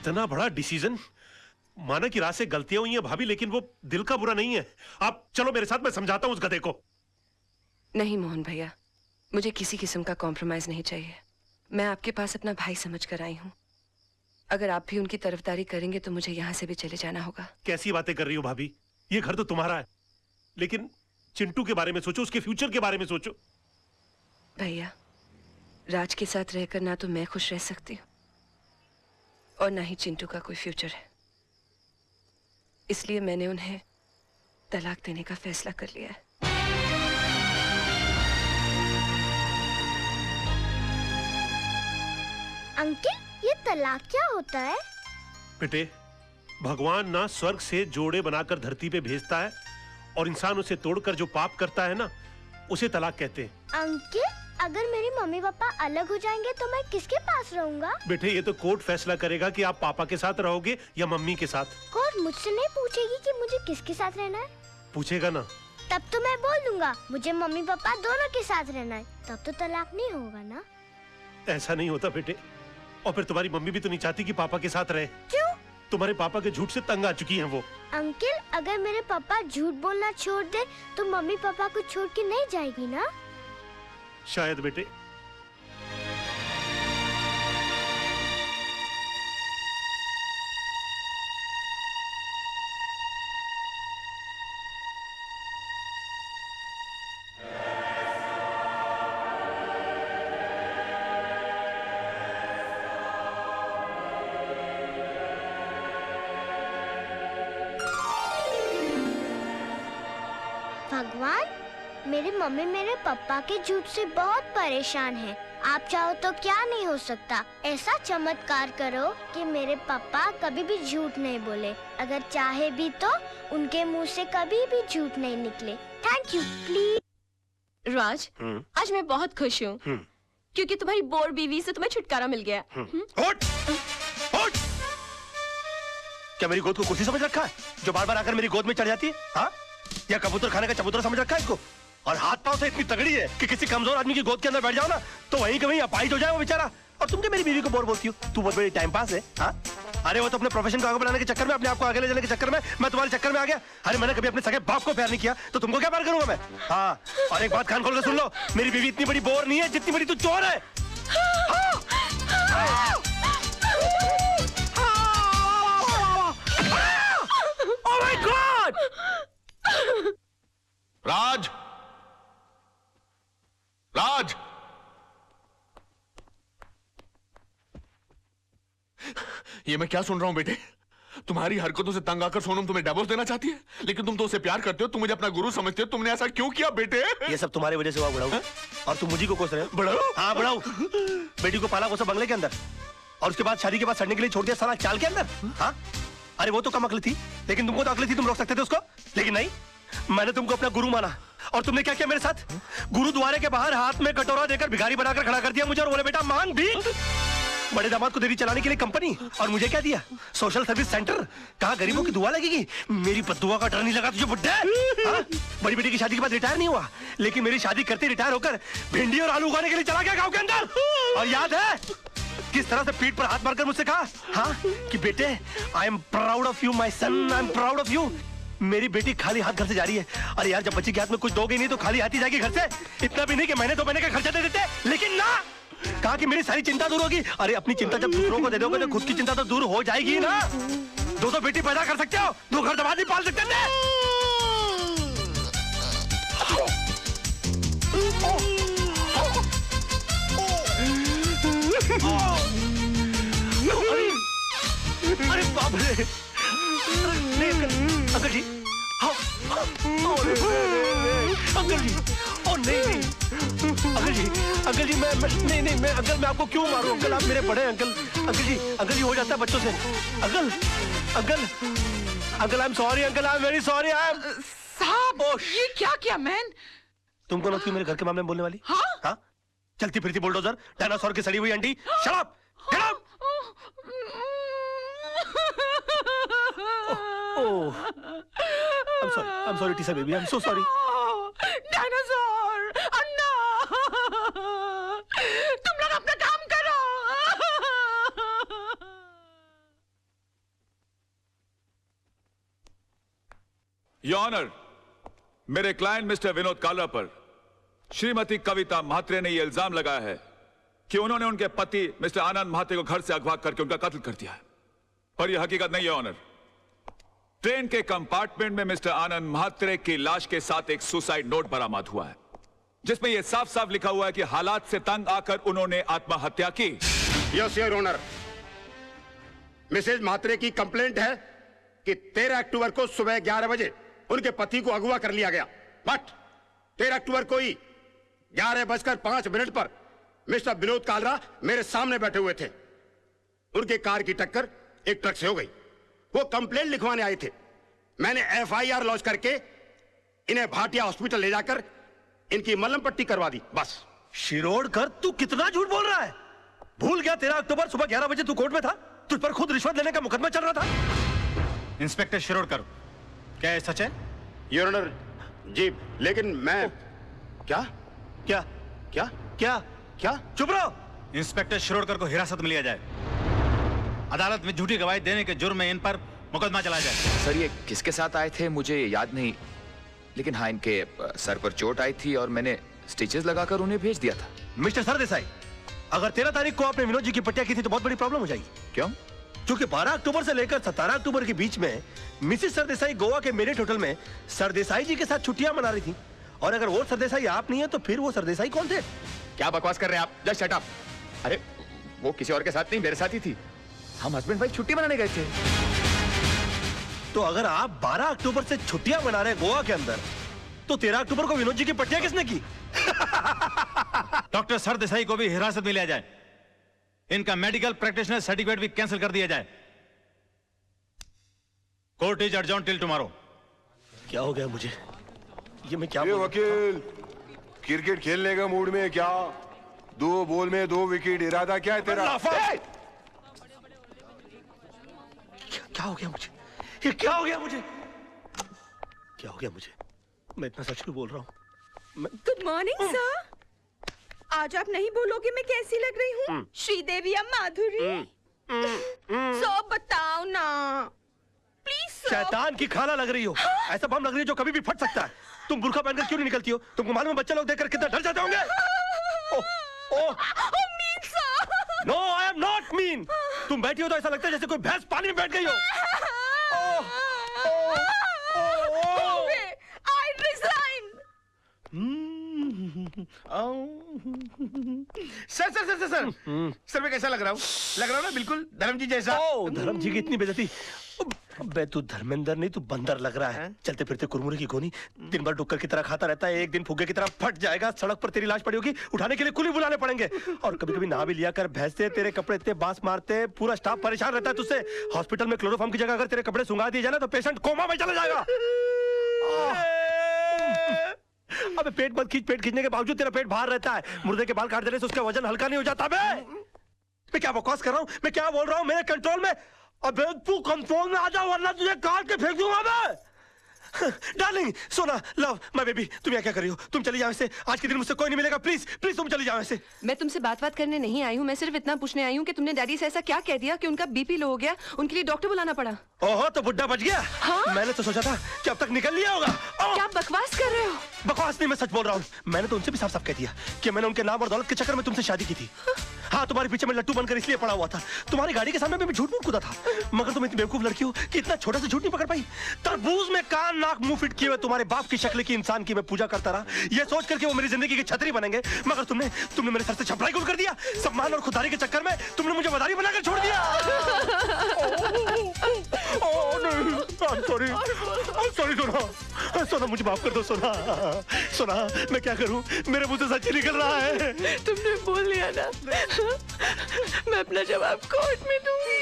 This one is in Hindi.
इतना बड़ा डिसीजन। माना कि रात से गलतियां हुई हैं भाभी, लेकिन वो दिल का बुरा नहीं है। आप चलो मेरे साथ, मैं समझाता हूँ उस गधे को। नहीं मोहन भैया, मुझे किसी किस्म का कॉम्प्रोमाइज नहीं चाहिए। मैं आपके पास अपना भाई समझ कर आई हूँ। अगर आप भी उनकी तरफदारी करेंगे तो मुझे यहाँ से भी चले जाना होगा। कैसी बातें कर रही हो भाभी, ये घर तो तुम्हारा है, लेकिन चिंटू के बारे में सोचो, उसके फ्यूचर के बारे में सोचो। भैया, राज के साथ रहकर ना तो मैं खुश रह सकती हूँ और ना ही चिंटू का कोई फ्यूचर है। इसलिए मैंने उन्हें तलाक देने का फैसला कर लिया है। अंकल, ये तलाक क्या होता है? बेटे, भगवान ना स्वर्ग से जोड़े बनाकर धरती पे भेजता है और इंसान उसे तोड़कर जो पाप करता है ना, उसे तलाक कहते हैं। अंकल, अगर मेरे मम्मी पापा अलग हो जाएंगे तो मैं किसके पास रहूंगा? बेटे, ये तो कोर्ट फैसला करेगा कि आप पापा के साथ रहोगे या मम्मी के साथ। कोर्ट मुझसे नहीं पूछेगी कि मुझे किसके साथ रहना है? पूछेगा ना। तब तो मैं बोल दूंगा मुझे मम्मी पापा दोनों के साथ रहना है। तब तो तलाक नहीं होगा ना? ऐसा नहीं होता बेटे, और फिर तुम्हारी मम्मी भी तो नहीं चाहती कि पापा के साथ रहे। क्यों? तुम्हारे पापा के झूठ से तंग आ चुकी हैं वो। अंकल, अगर मेरे पापा झूठ बोलना छोड़ दे तो मम्मी पापा को छोड़ के नहीं जाएगी ना? शायद बेटे। भगवान, मेरी मम्मी मेरे पापा के झूठ से बहुत परेशान है। आप चाहो तो क्या नहीं हो सकता। ऐसा चमत्कार करो कि मेरे पापा कभी भी झूठ नहीं बोले। अगर चाहे भी तो उनके मुंह से कभी भी झूठ नहीं निकले। Thank you, please. राज, आज मैं बहुत खुश हूँ क्योंकि तुम्हारी बोर बीवी से तुम्हें छुटकारा मिल गया। उठ! उठ! क्या मेरी गोद को कुर्सी समझ रखा है जो बार बार आकर मेरी गोद में चढ़ जाती है? हाँ? या कबूतर खाने का चबूतरा समझ रखा है इसको? और हाथ पांव से इतनी तगड़ी है कि किसी कमजोर आदमी की गोद के अंदर बैठ जाओ ना तो वहीं के वहीं अपाहिज हो जाए वो बेचारा। और तुम क्या मेरी बीवी को बोर बोलती हो? तू बहुत बड़ी टाइम पास है। हाँ? अरे वो तो अपने प्रोफेशन को आगे बढ़ाने के चक्कर में, अपने आप को आगे ले जाने के चक्कर में मैं तुम्हारे चक्कर में आ गया। अरे मैंने कभी अपने सगे बाप को प्यार नहीं किया तो तुमको क्या प्यार करूंगा मैं? हाँ, और एक बात कान खोल कर सुन लो, मेरी बीवी इतनी बड़ी बोर नहीं है जितनी बड़ी तू चोर है। Oh my God! राज! राज! ये मैं क्या सुन रहा हूं बेटे? तुम्हारी हरकतों से तंग आकर सोनम तुम्हें डिवोर्स देना चाहती है, लेकिन तुम तो उसे प्यार करते हो, तुम मुझे अपना गुरु समझते हो। तुमने ऐसा क्यों किया बेटे? ये सब तुम्हारी वजह से हुआ बड़ाऊ। और तुम मुझे को कोस रहे हो? बड़ाऊ? हाँ बड़ाऊ। बेटी को पाला कोसा बंगले के अंदर और उसके बाद शादी के बाद सड़ने के लिए छोड़ दिया साला चाल के अंदर। हाँ? अरे वो तो कम अकली थी, लेकिन तुमको तो अकली थी, तुम रोक सकते थे उसको। लेकिन नहीं, मैंने तुमको अपना गुरु माना और तुमने क्या किया मेरे साथ? गुरुद्वारे के बाहर हाथ में कटोरा देकर भिखारी बनाकर खड़ा कर दिया मुझे और बोले बेटा मांग भीख। बड़े दामाद को देवी चलाने के लिए कंपनी, और मुझे क्या दिया? Social service centre. कहा गरीबों की दुआ लगेगी? मेरी बददुआ का डर नहीं लगा तुझे बुड्ढे? हाँ? बड़ी बेटी की शादी के बाद रिटायर नहीं हुआ, लेकिन मेरी शादी करते रिटायर होकर भिंडी और आलू उगाने के लिए चला गया गाँव के अंदर। और याद है किस तरह से पीठ पर हाथ मारकर मुझसे कहा, हाँ, कि बेटे I am proud of you my son, I am proud of you. मेरी बेटी खाली हाथ घर से जा रही है। अरे यार, जब बच्ची के हाथ में कुछ दोगे नहीं तो खाली हाथ ही जाएगी घर से। इतना भी नहीं कि महीने 2 महीने का खर्चा दे देते, लेकिन ना, कहा कि मेरी सारी चिंता दूर होगी। अरे अपनी चिंता जब दूसरों को दे दोगे तो खुद की चिंता तो दूर हो जाएगी ना। 2 बेटी पैदा कर सकते हो, 2 घर दमाद नहीं पाल सकते थे। अरे बाप रे! अंकल जी, अंकल जी, ओ नहीं, अंकल जी, मैं अंकल, मैं आपको क्यों मारूं अंकल? आप मेरे बड़े अंकल जी हो जाता है बच्चों से। Uncle I am sorry uncle, I am very sorry. I am साहब, ये क्या किया मैन? तुम कौन होती हो मेरे घर के मामले में बोलने वाली? हाँ? चलती फिरती बुलडोजर, डायनासोर की सड़ी हुई अंडी। Shut up! Get out! Oh, I'm sorry, Tisa baby. I'm so sorry. Dinosaur, Anna, तुम लोग अपना काम करो। योर ऑनर, मेरे क्लाइंट मिस्टर विनोद कालरा पर श्रीमती कविता म्हात्रे ने यह इल्जाम लगाया है कि उन्होंने उनके पति मिस्टर आनंद म्हात्रे को घर से अगवा करके उनका कत्ल कर दिया है। पर यह हकीकत नहीं है ऑनर। ट्रेन के कंपार्टमेंट में मिस्टर आनंद म्हात्रे की लाश के साथ एक सुसाइड नोट बरामद हुआ है, जिसमें यह साफ साफ लिखा हुआ है कि हालात से तंग आकर उन्होंने आत्महत्या की। Yes your honour, Mrs Mhatre की कंप्लेंट है कि 13 अक्टूबर को सुबह 11 बजे उनके पति को अगवा कर लिया गया। बट 13 अक्टूबर को ही 11:05 पर मिस्टर विनोद कालरा मेरे सामने बैठे हुए थे। उनके कार की टक्कर एक ट्रक से हो गई। वो कंप्लेंट लिखवाने आए थे। मैंने FIR लॉन्च करके इन्हें भाटिया हॉस्पिटल ले जाकर इनकी मलहम पट्टी करवा दी। बस। शिरोडकर, तू कितना झूठ बोल रहा है? भूल गया 13 अक्टूबर सुबह 11 बजे तू कोर्ट में था? तुझ पर खुद रिश्वत लेने का मुकदमा चल रहा था। इंस्पेक्टर शिरोडकर, क्या ये सच है? योर ऑनर जी, लेकिन मैं क्या क्या क्या क्या क्या? चुप रहो। इंस्पेक्टर शिरोडकर को हिरासत में लिया जाए। अदालत में झूठी गवाही देने के जुर्म में इन पर मुकदमा चलाया जाए। सर, ये किसके साथ आए थे मुझे याद नहीं, लेकिन हाँ, इनके सर पर चोट आई थी और मैंने स्टिचेस लगाकर उन्हें भेज दिया था। मिस्टर सरदेसाई, अगर 13 तारीख को आपने विनोद जी की पट्टिया की थी तो बहुत बड़ी प्रॉब्लम हो जाएगी। क्यों? क्योंकि 12 अक्टूबर से लेकर 17 अक्टूबर के बीच में मिसेस सरदेसाई गोवा के मेरिट होटल में सरदेसाई जी के साथ छुट्टियां मना रही थी। और अगर वो सरदेसाई आप नहीं है तो फिर वो सरदेसाई कौन थे? क्या बकवास कर रहे हैं आप? Just shut up. अरे वो किसी और के साथ नहीं, मेरे साथ ही थी। हम हस्बैंड वाइफ छुट्टी मनाने गए थे। तो अगर आप 12 अक्टूबर से छुट्टियां मना रहे हैं गोवा के अंदर, तो 13 अक्टूबर को विनोद जी की पट्टियां किसने की? डॉक्टर सरदेसाई को भी हिरासत में लिया जाए। इनका मेडिकल प्रैक्टिशनर सर्टिफिकेट भी कैंसिल कर दिया जाए। Court is adjourned till tomorrow. क्या हो गया मुझे? ये मैं क्या वकील, क्रिकेट खेलने का मूड में है क्या? 2 बॉल में 2 विकेट, इरादा क्या है तेरा? क्या हो गया मुझे? ये क्या हो गया मुझे? क्या हो गया मुझे? मैं इतना सच क्यों बोल रहा हूँ? Good morning sir. आज आप नहीं बोलोगे मैं कैसी लग रही हूँ? श्रीदेवी या माधुरी? सब बताओ ना प्लीज। शैतान की खाना लग रही हो। ऐसा बम लग रही है जो कभी भी फट सकता है। तुम बुर्का पहनकर क्यों नहीं निकलती हो? तुमको मालूम है बच्चे लोग देखकर कितना डर जाते होंगे? No, I am not mean. तुम बैठी हो तो ऐसा लगता है जैसे कोई भैंस पानी में बैठ गई हो। I resign. सर मैं कैसा लग रहा हूँ? लग रहा हूँ ना बिल्कुल धर्म जी जैसा। धर्म जी की इतनी बेइज्जती। अबे तू धर्मेंद्र नहीं, तू बंदर लग रहा है। चलते फिरते कुरमुरे की गोनी, दिन भर डुक्कर की तरह खाता रहता है। एक दिन फुग्गे की तरह फट जाएगा। सड़क पर तेरी लाश पड़ी होगी, उठाने के लिए कुली बुलाने पड़ेंगे। और कभी कभी नहा भी लिया कर। भैंसे तेरे कपड़े इतने बांस मारते, पूरा स्टाफ परेशान रहता है तुझसे। हॉस्पिटल में क्लोरोफॉर्म की जगह अगर तेरे कपड़े सुंगा दिए जाए ना तो पेशेंट कोमा में चला जाएगा। अबे पेट मत खींच। पेट खींचने के बावजूद तेरा पेट बाहर रहता है। मुर्दे के बाल काट देने से उसका वजन हल्का नहीं हो जाता। मैं क्या बकवास कर रहा हूँ? मैं क्या बोल रहा हूँ? मेरे कंट्रोल में। अबे तू कंट्रोल में आ जा वरना तुझे काट के फेंक दूंगा मैं। डार्लिंग, सोना, लव, माय बेबी, तुम यहाँ क्या कर रही हो? तुम चली जाओ ऐसे। आज के दिन मुझसे कोई नहीं मिलेगा। प्लीज प्लीज तुम चली जाओ ऐसे। मैं तुमसे बात करने नहीं आई हूँ। मैं सिर्फ इतना पूछने आई हूँ कि तुमने डैडी से ऐसा क्या कह दिया कि उनका BP लो हो गया, उनके लिए डॉक्टर बुलाना पड़ा। ओहो, तो बुड्ढा बच गया। हाँ? मैंने तो सोचा था कि अब तक निकल लिया होगा। क्या बकवास कर रहे हो? बकवास नहीं, मैं सच बोल रहा हूँ। मैंने तो उनसे भी साफ साफ कह दिया कि मैंने उनके नाम और दौलत के चक्कर में तुमसे शादी की थी। हाँ, तुम्हारे पीछे मैं लट्टू बनकर इसलिए पड़ा हुआ था। तुम्हारी गाड़ी के सामने मैं झूठ मूठ कूदा था। मगर तुम इतनी बेवकूफ लड़की हो कि इतना छोटा सा झूठ नहीं पकड़ पाई। तरबूज में कान नाक मुंह फिट किए हुए तुम्हारे बाप की शक्ल की इंसान की मैं पूजा करता रहा, ये सोच करके वो मेरी जिंदगी की छतरी बनेंगे। मगर तुमने मेरे सर से छपराई गुल कर दिया। सम्मान और खुदारी के चक्कर में तुमने मुझे मदारी बनाकर छोड़ दिया। सॉरी सोना, मुझे माफ कर दो सोना, मैं क्या करूं? मेरे मुंह से सच ही निकल रहा है। तुमने बोल लिया ना, मैं अपना जवाब कोर्ट में दूंगी।